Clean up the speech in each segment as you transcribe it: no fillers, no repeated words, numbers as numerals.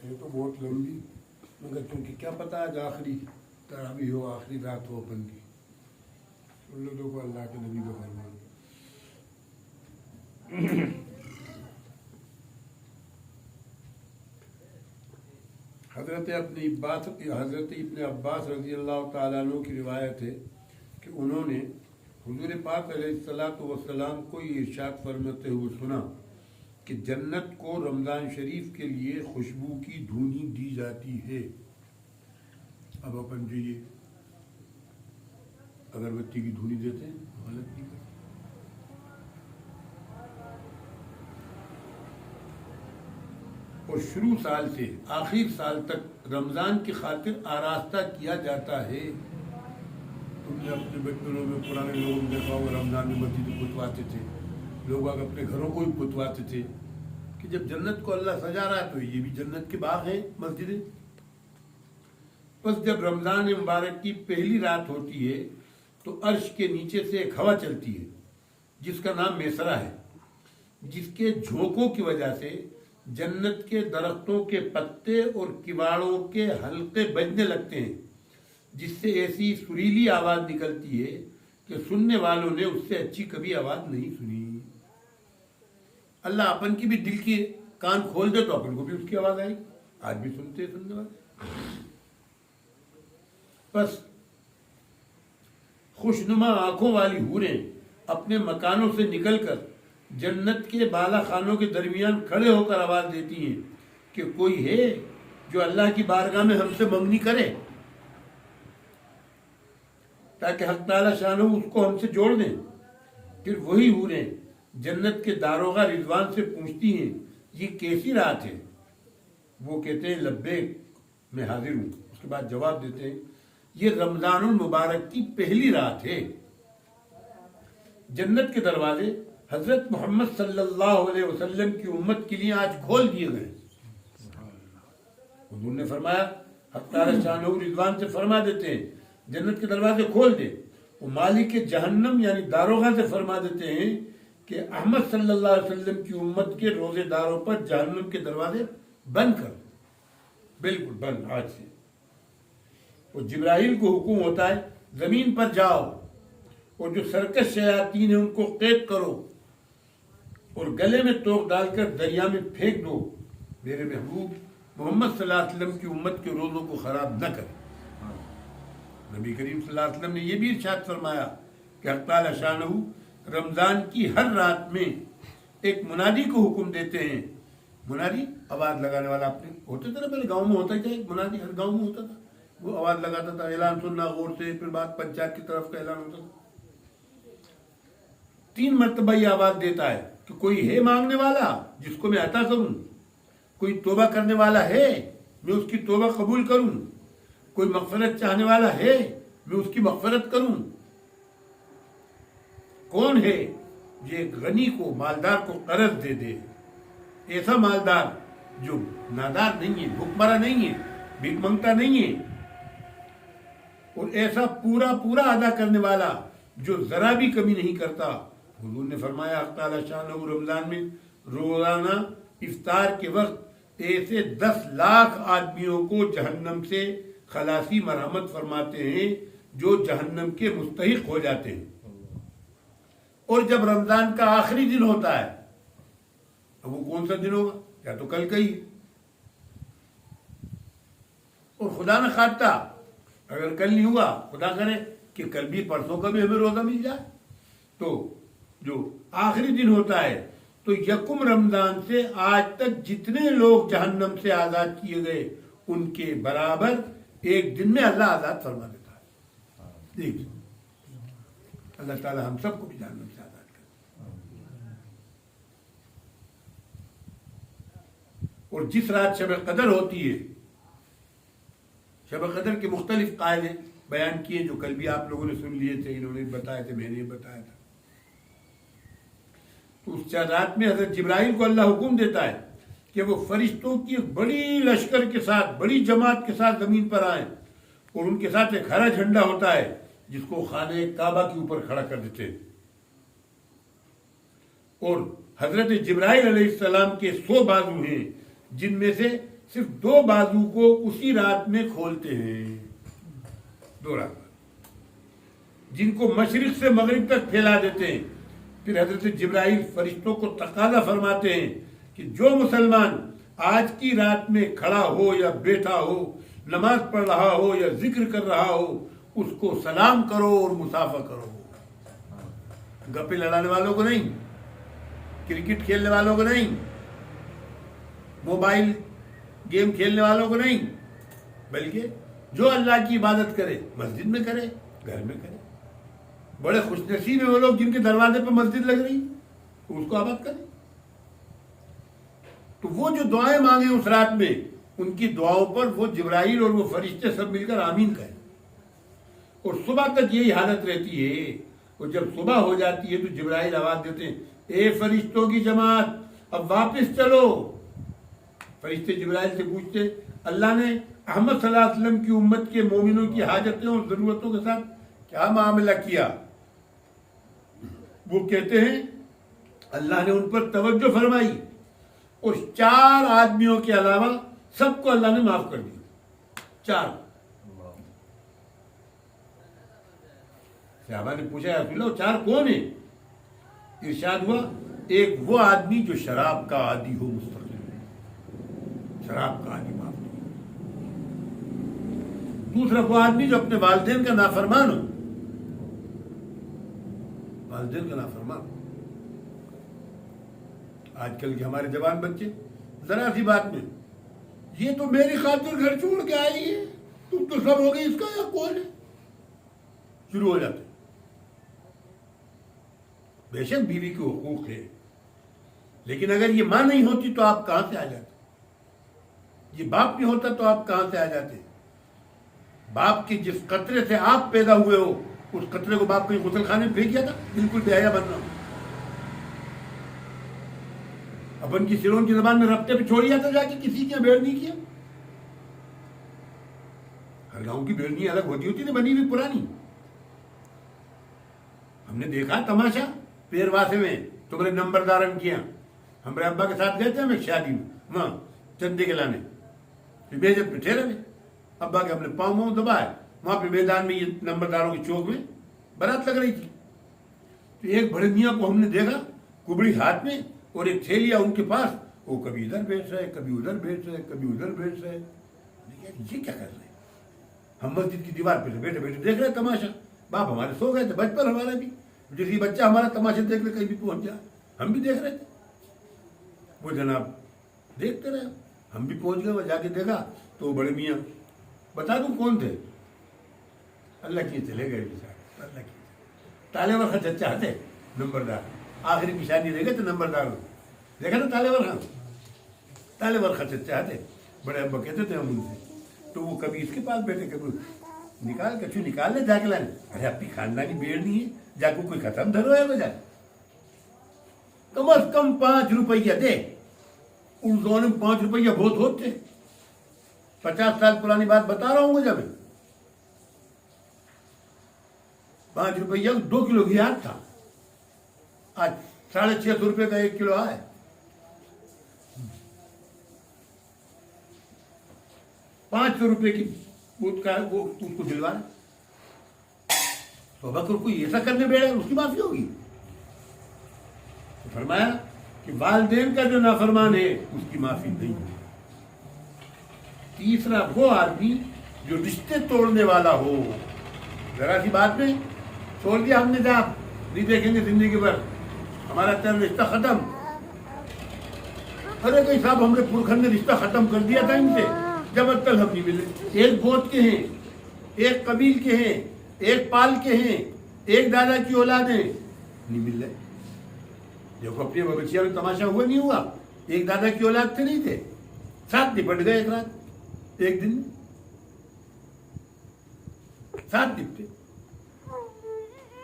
ہے تو بہت لمبی، مگر چونکہ کیا پتہ آج آخری تراویح ہو، آخری رات ہو اپن کی، ان لوگوں کو اللہ کے نبی کا فرمان۔ حضرت ابن عباس رضی اللہ تعالیٰ عنہ کی روایت ہے کہ انہوں نے حضور پاک علیہ الصلاۃ والسلام کو یہ ارشاد فرماتے ہوئے سنا کہ جنت کو رمضان شریف کے لیے خوشبو کی دھونی دی جاتی ہے۔ اب اپن جو یہ اگربتی کی دھونی دیتے ہیں غلط نہیں کرتے۔ اور شروع سال سے آخر سال تک رمضان کی خاطر آراستہ کیا جاتا ہے۔ تم نے اپنے بچپنوں میں پرانے لوگوں نے دیکھا ہوگا رمضان میں مسجد پتواتے تھے، لوگ اپنے گھروں کو بھی پتواتے تھے کہ جب جنت کو اللہ سجا رہا ہے تو یہ بھی جنت کے باغ ہیں مسجدیں۔ بس جب رمضان مبارک کی پہلی رات ہوتی ہے تو عرش کے نیچے سے ایک ہوا چلتی ہے جس کا نام میسرا ہے، جس کے جھونکوں کی وجہ سے جنت کے درختوں کے پتے اور کباڑوں کے حلقے بجنے لگتے ہیں، جس سے ایسی سریلی آواز نکلتی ہے کہ سننے والوں نے اس سے اچھی کبھی آواز نہیں سنی۔ اللہ اپن کی بھی دل کی کان کھول دے تو اپن کو بھی اس کی آواز آئی، آج بھی سنتے ہیں سننے والے۔ بس خوشنما آنکھوں والی حوریں اپنے مکانوں سے نکل کر جنت کے بالا خانوں کے درمیان کھڑے ہو کر آواز دیتی ہیں کہ کوئی ہے جو اللہ کی بارگاہ میں ہم سے منگنی کرے تاکہ حق تعالی شانہ اس کو ہم سے جوڑ دیں۔ پھر وہی حوریں جنت کے داروغہ رضوان سے پوچھتی ہیں یہ کیسی رات ہے؟ وہ کہتے ہیں لبیک، میں حاضر ہوں۔ اس کے بعد جواب دیتے ہیں یہ رمضان المبارک کی پہلی رات ہے۔ جنت کے دروازے حضرت محمد صلی اللہ علیہ وسلم کی امت کے لیے آج کھول دیے گئے۔ حضور نے فرمایا، حق تعالی شانہ رضوان سے فرما دیتے ہیں جنت کے دروازے کھول دے۔ وہ مالک جہنم یعنی داروغہ سے فرما دیتے ہیں کہ احمد صلی اللہ علیہ وسلم کی امت کے روزے داروں پر جہنم کے دروازے بند کر، بالکل بند آج سے۔ اور جبرائیل کو حکم ہوتا ہے زمین پر جاؤ اور جو سرکش شیاطین ہیں ان کو قید کرو اور گلے میں توق ڈال کر دریا میں پھینک دو، میرے محبوب محمد صلی اللہ علیہ وسلم کی امت کے روزوں کو خراب نہ کرے۔ نبی کریم صلی اللہ علیہ وسلم نے یہ بھی ارشاد فرمایا کہ حق تعالی شانہ رمضان کی ہر رات میں ایک منادی کو حکم دیتے ہیں۔ منادی آواز لگانے والا، اپنے ہوتے تھے نا پہلے گاؤں میں ہوتا تھا ایک منادی، ہر گاؤں میں ہوتا تھا، وہ آواز لگاتا تھا، اعلان سننا غور سے، پھر بعد پنچایت کی طرف کا اعلان ہوتا تھا۔ 3 مرتبہ یہ آواز دیتا ہے کہ کوئی ہے مانگنے والا جس کو میں عطا کروں، کوئی توبہ کرنے والا ہے میں اس کی توبہ قبول کروں، کوئی مغفرت چاہنے والا ہے میں اس کی مغفرت کروں۔ کون ہے جو ایک غنی کو، مالدار کو قرض دے دے، ایسا مالدار جو نادار نہیں ہے، بھوک نہیں ہے، بھیک منگتا نہیں ہے، اور ایسا پورا پورا ادا کرنے والا جو ذرا بھی کمی نہیں کرتا۔ حضور نے فرمایا حق تعالی شانہ رمضان میں روزانہ افطار کے وقت ایسے 10 لاکھ آدمیوں کو جہنم سے خلاصی مرحمت فرماتے ہیں جو جہنم کے مستحق ہو جاتے ہیں۔ اور جب رمضان کا آخری دن ہوتا ہے، اب وہ کون سا دن ہوگا؟ یا تو کل کا ہی، اور خدا نہ خواستہ اگر کل نہیں ہوا، خدا کرے کہ کل بھی پرسوں کا بھی ہمیں روزہ مل جائے، تو جو آخری دن ہوتا ہے تو یکم رمضان سے آج تک جتنے لوگ جہنم سے آزاد کیے گئے ان کے برابر ایک دن میں اللہ آزاد فرما دیتا ہے۔ دیکھیے اللہ تعالی ہم سب کو بھی جہنم سے آزاد کرے۔ اور جس رات شب قدر ہوتی ہے، شب قدر کے مختلف قاعدے بیان کیے جو کل بھی آپ لوگوں نے سن لیے تھے، انہوں نے بتایا تھے، میں نے بتایا تھا۔ تو اس رات میں حضرت جبرائیل کو اللہ حکم دیتا ہے کہ وہ فرشتوں کی ایک بڑی لشکر کے ساتھ، بڑی جماعت کے ساتھ زمین پر آئیں، اور ان کے ساتھ ایک ہرا جھنڈا ہوتا ہے جس کو خانہ کعبہ کے اوپر کھڑا کر دیتے ہیں، اور حضرت جبرائیل علیہ السلام کے 100 بازو ہیں جن میں سے صرف 2 بازو کو اسی رات میں کھولتے ہیں، 2 رات جن کو مشرق سے مغرب تک پھیلا دیتے ہیں. پھر حضرت جبرائیل فرشتوں کو تقاضا فرماتے ہیں کہ جو مسلمان آج کی رات میں کھڑا ہو یا بیٹھا ہو، نماز پڑھ رہا ہو یا ذکر کر رہا ہو، اس کو سلام کرو اور مصافحہ کرو. گپے لڑانے والوں کو نہیں، کرکٹ کھیلنے والوں کو نہیں، موبائل گیم کھیلنے والوں کو نہیں، بلکہ جو اللہ کی عبادت کرے مسجد میں کرے، گھر میں کرے. بڑے خوش نصیب ہیں وہ لوگ جن کے دروازے پہ مسجد لگ رہی، اس کو آباد کریں. تو وہ جو دعائیں مانگیں اس رات میں، ان کی دعاؤں پر وہ جبرائیل اور وہ فرشتے سب مل کر آمین کہیں. اور صبح تک یہی حالت رہتی ہے. اور جب صبح ہو جاتی ہے تو جبرائیل آواز دیتے ہیں، اے فرشتوں کی جماعت اب واپس چلو. فرشتے جبرائیل سے پوچھتے، اللہ نے احمد صلی اللہ علیہ وسلم کی امت کے مومنوں کی حاجتوں اور ضرورتوں کے ساتھ کیا معاملہ کیا؟ وہ کہتے ہیں اللہ نے ان پر توجہ فرمائی اور 4 آدمیوں کے علاوہ سب کو اللہ نے معاف کر دیا. 4. صحابہ نے پوچھا یا رسول اللہ 4 کون ہیں؟ ارشاد ہوا ایک وہ آدمی جو شراب کا عادی ہو، مستقل شراب کا عادی معاف نہیں. دوسرا وہ آدمی جو اپنے والدین کا نافرمان ہو، والدین کا نافرمان. آج کل کے ہمارے جوان بچے ذرا سی بات میں، یہ تو میری خاطر گھر چھوڑ کے آئی ہے، تم تو سب ہو گئی، اس کا یا کون ہے، شروع ہو جاتے. بے شک بیوی کے حقوق ہے، لیکن اگر یہ ماں نہیں ہوتی تو آپ کہاں سے آ جاتے؟ یہ باپ نہیں ہوتا تو آپ کہاں سے آ جاتے؟ باپ کے جس قطرے سے آپ پیدا ہوئے ہو، اس قطرے کو باپ کہیں غسل خانے میں پھینک دیا تھا؟ بالکل بے حیا بننا. اپن کی سرون کی زبان میں رفتے پہ چھوڑ جاتا جا کے کسی کے بیڑ نہیں کیا. ہر گاؤں کی بیڑنی الگ ہوتی ہوتی تھی، بنی ہوئی پرانی. ہم نے دیکھا تماشا پیر واسے میں تمہارے نمبردارن کیا. ہمارے ابا کے ساتھ گئے تھے ہم ایک شادی میں، وہاں چندے کے لانے میز پہ ٹھہرے ہوئے، ابا کے ہم نے پاؤں دبائے. وہاں پہ میدان میں یہ نمبرداروں کے چوک میں بارات لگ رہی تھی. تو ایک بڑے میاں کو ہم نے دیکھا، کبڑی ہاتھ میں اور ایک تھیلیا ان کے پاس، وہ کبھی ادھر بیچ رہے، کبھی ادھر بیچ رہے، کبھی ادھر بیچ رہے. یہ کیا کر رہے ہیں؟ ہم مسجد کی دیوار پہ بیٹھے بیٹھے دیکھ رہے تماشا. باپ ہمارے سو گئے تھے، بچپن ہمارا بھی، جیسے بچہ ہمارا تماشا دیکھ لے کہیں بھی پہنچ جائے، ہم بھی دیکھ رہے تھے. وہ جناب دیکھتے رہے، ہم بھی پہنچ گئے. وہ جا کے دیکھا تو بڑے میاں، بتا دوں کون تھے؟ اللہ کی چلے گئے بیچارے، اللہ کی تالے ورخا چچا تھے، نمبردار. آخری نشانی رہ گئے تو نمبردار دیکھا نا تالے ورخا، تالے ورخا چچا تھے. بڑے ابا کہتے تھے ہم ان سے. تو وہ کبھی اس کے پاس بیٹھے، کبھی نکال کچھ نکال لے جا کے لانے. ارے اپنی خاندانی بیڑ نہیں ہے، جا کے کوئی ختم دھرو ہے بجائے. کم از کم 5 روپیہ دے. ان زمانے میں 5 روپیہ بہت ہوتے. 50 سال پرانی بات بتا رہا ہوں مجھے میں. 5 روپیہ 2 کلو گھی تھا. آج 650 روپے کا 1 کلو ہے. 500 روپے کی بوت کا وہ اس کو دلوانا. تو بکر کوئی ایسا کرنے بیٹھے اس کی معافی ہوگی؟ تو فرمایا کہ والدین کا جو نافرمان ہے اس کی معافی نہیں ہے. تیسرا وہ آدمی جو رشتے توڑنے والا ہو. ذرا سی بات میں چھوڑ دیا ہم نے، جاب نہیں دیکھیں گے زندگی بھر، ہمارا تر رشتہ ختم. ارے کوئی صاحب ہم نے پورکھن نے رشتہ ختم کر دیا تھا ان سے، جب تک ہم نہیں ملے. ایک گوت کے ہیں، ایک قبیل کے ہیں، ایک پال کے ہیں، ایک دادا کی اولاد ہیں، نہیں مل رہے. دیکھو اپنے بچیا میں تماشا ہوا نہیں ہوا. ایک دادا کی اولاد تھے نہیں تھے، ساتھ نپٹ گئے ایک رات، ایک دن ساتھ نپٹے.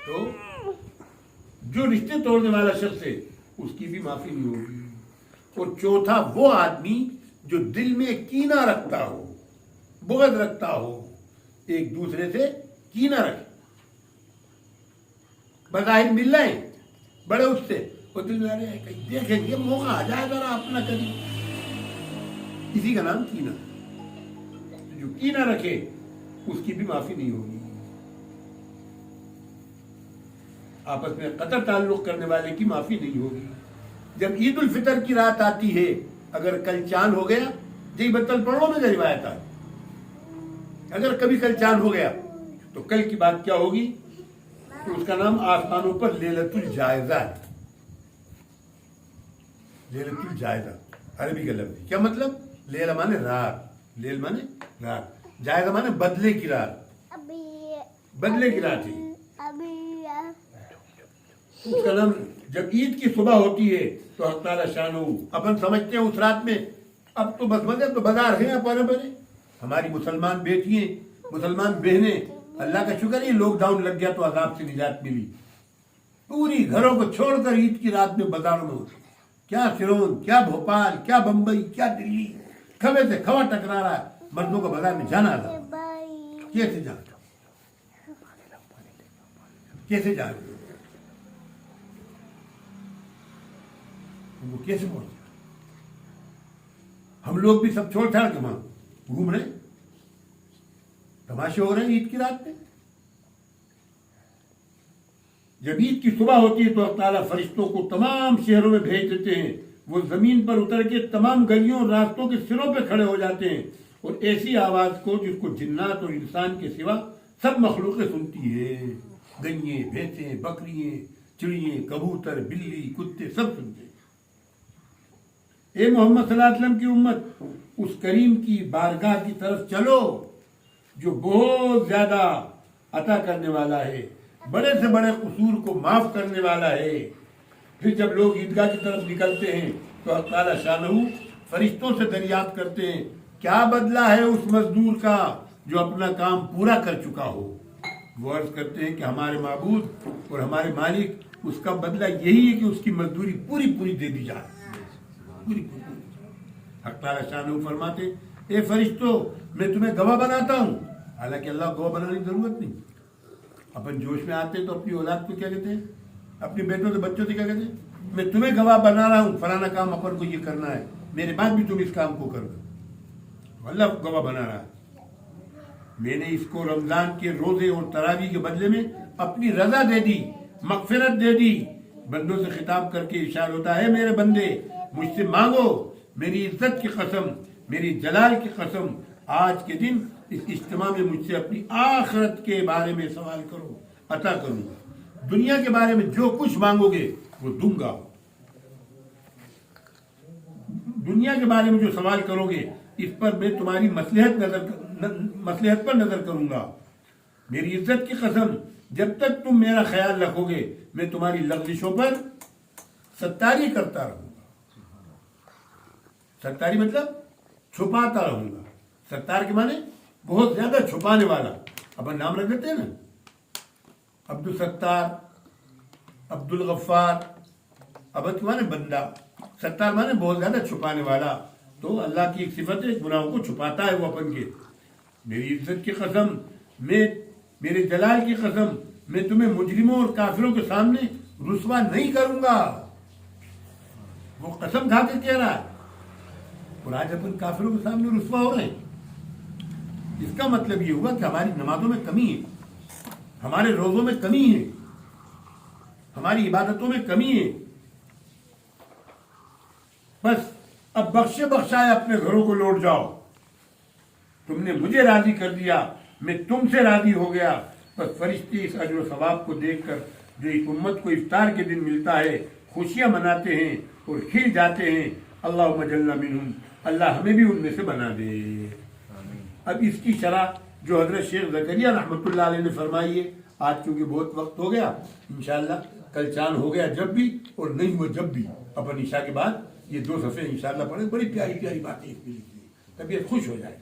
تو جو رشتے توڑنے والا شخص ہے اس کی بھی معافی نہیں ہوگی. اور چوتھا وہ آدمی جو دل میں کینہ رکھتا ہو، بغض رکھتا ہو، ایک دوسرے سے کینہ رکھے. بظاہر مل رہے ہیں بڑے اس سے، وہ دل میں کہیں دیکھیں گے موقع آ جائے ذرا اپنا کبھی. اسی کا نام کینہ. جو کینہ رکھے اس کی بھی معافی نہیں ہوگی. آپس میں قطع تعلق کرنے والے کی معافی نہیں ہوگی. جب عید الفطر کی رات آتی ہے، اگر کل چاند ہو گیا، جی بطل پڑھو میں کا روایت ہے، اگر کبھی کل چاند ہو گیا تو کل کی بات کیا ہوگی؟ تو اس کا نام آسمانوں پر لیلۃ الجائزہ ہے. لیلۃ الجائزہ عربی کا لفظ. کیا مطلب؟ لیلہ مانے رات، لیل مانے رات، جائزہ مانے بدلے کی رات، بدلے کی رات ہے. اس کا نام جب عید کی صبح ہوتی ہے تو حق تعالی شانہ اپن سمجھتے ہیں اس رات میں اب تو بس مزے تو بازار ہیں اپنے بنے. ہماری مسلمان بیٹیاں، مسلمان بہنیں، اللہ کا شکر ہے لاک ڈاؤن لگ گیا تو عذاب سے نجات ملی، پوری گھروں کو چھوڑ کر عید کی رات میں بازاروں میں ہوتی. کیا سرون، کیا بھوپال، کیا بمبئی، کیا دلی، کھوے سے کھوا ٹکرا رہا ہے. مردوں کو بازار میں جانا تھا، کیسے جانا، کیسے جانا، وہ کیسے پہنچے؟ ہم لوگ بھی سب چھوڑ چھاڑ کے وہاں گھوم رہے، تماشے ہو رہے ہیں عید کی رات میں. جب عید کی صبح ہوتی ہے تو اللہ تعالیٰ فرشتوں کو تمام شہروں میں بھیج دیتے ہیں. وہ زمین پر اتر کے تمام گلیوں اور راستوں کے سروں پہ کھڑے ہو جاتے ہیں اور ایسی آواز کو جس کو جنات اور انسان کے سوا سب مخلوقیں سنتی ہے، گئیں، بھینسیں، بکریاں، چڑیاں، کبوتر، بلی، کتے سب سنتے ہیں. اے محمد صلی اللہ علیہ وسلم کی امت، اس کریم کی بارگاہ کی طرف چلو جو بہت زیادہ عطا کرنے والا ہے، بڑے سے بڑے قصور کو معاف کرنے والا ہے. پھر جب لوگ عیدگاہ کی طرف نکلتے ہیں تو اللہ تعالی شانہ فرشتوں سے دریافت کرتے ہیں کیا بدلہ ہے اس مزدور کا جو اپنا کام پورا کر چکا ہو. وہ عرض کرتے ہیں کہ ہمارے معبود اور ہمارے مالک، اس کا بدلہ یہی ہے کہ اس کی مزدوری پوری پوری دے دی جائے. حق تعالی شانہ فرماتے اے فرشتوں میں تمہیں گواہ بناتا ہوں. حالانکہ اللہ گواہ بنانے کی ضرورت نہیں. اپن جوش میں آتے تو اپنی اولاد کو کیا کہتے ہیں، اپنے بیٹوں سے بچوں سے کیا کہتے ہیں، میں تمہیں گواہ بنا رہا ہوں فلانا کام اپن کو یہ کرنا ہے، میرے بعد بھی تم اس کام کو کر دو. اللہ گواہ بنا رہا ہے. میں نے اس کو رمضان کے روزے اور تراویح کے بدلے میں اپنی رضا دے دی، مغفرت دے دی. بندوں سے خطاب کر کے ارشاد ہوتا ہے میرے بندے مجھ سے مانگو، میری عزت کی قسم، میری جلال کی قسم، آج کے دن اس اجتماع میں مجھ سے اپنی آخرت کے بارے میں سوال کرو، عطا کروں گا. دنیا کے بارے میں جو کچھ مانگو گے وہ دوں گا. دنیا کے بارے میں جو سوال کرو گے اس پر میں تمہاری مصلحت پر نظر کروں گا. میری عزت کی قسم جب تک تم میرا خیال رکھو گے میں تمہاری لغزشوں پر ستاری کرتا رہوں گا. ستاری مطلب چھپاتا رہوں گا. ستار کے معنی بہت زیادہ چھپانے والا. اپن نام رکھ دیتے ہیں نا، عبد الستار، عبد الغفار. عبد کے معنی بندہ، ستار معنی بہت زیادہ چھپانے والا. تو اللہ کی ایک صفت ہے، گناہوں کو چھپاتا ہے وہ اپن کے. میری عزت کی قسم، میں میرے جلال کی قسم، میں تمہیں مجرموں اور کافروں کے سامنے رسوا نہیں کروں گا. وہ قسم کھا کے کہہ رہا ہے اور آج اپن کافروں کے سامنے رسوا ہو رہے ہیں. اس کا مطلب یہ ہوا کہ ہماری نمازوں میں کمی ہے، ہمارے روزوں میں کمی ہے، ہماری عبادتوں میں کمی ہے. بس اب بخشے بخشائے اپنے گھروں کو لوٹ جاؤ. تم نے مجھے راضی کر دیا، میں تم سے راضی ہو گیا. بس فرشتے اس اجر و ثواب کو دیکھ کر جو اس امت کو افطار کے دن ملتا ہے خوشیاں مناتے ہیں اور کھل جاتے ہیں. اللہم اجعلنا منہم، اللہ ہمیں بھی ان میں سے بنا دے. اب اس کی شرح جو حضرت شیخ زکریا رحمۃ اللہ علیہ نے فرمائی ہے، آج چونکہ بہت وقت ہو گیا، انشاءاللہ کل چاند ہو گیا جب بھی اور نہیں ہوا جب بھی اپن عشاء کے بعد یہ 2 صفحے انشاءاللہ پڑھیں. بڑی پیاری پیاری باتیں اس میں لکھی ہیں، طبیعت خوش ہو جائے.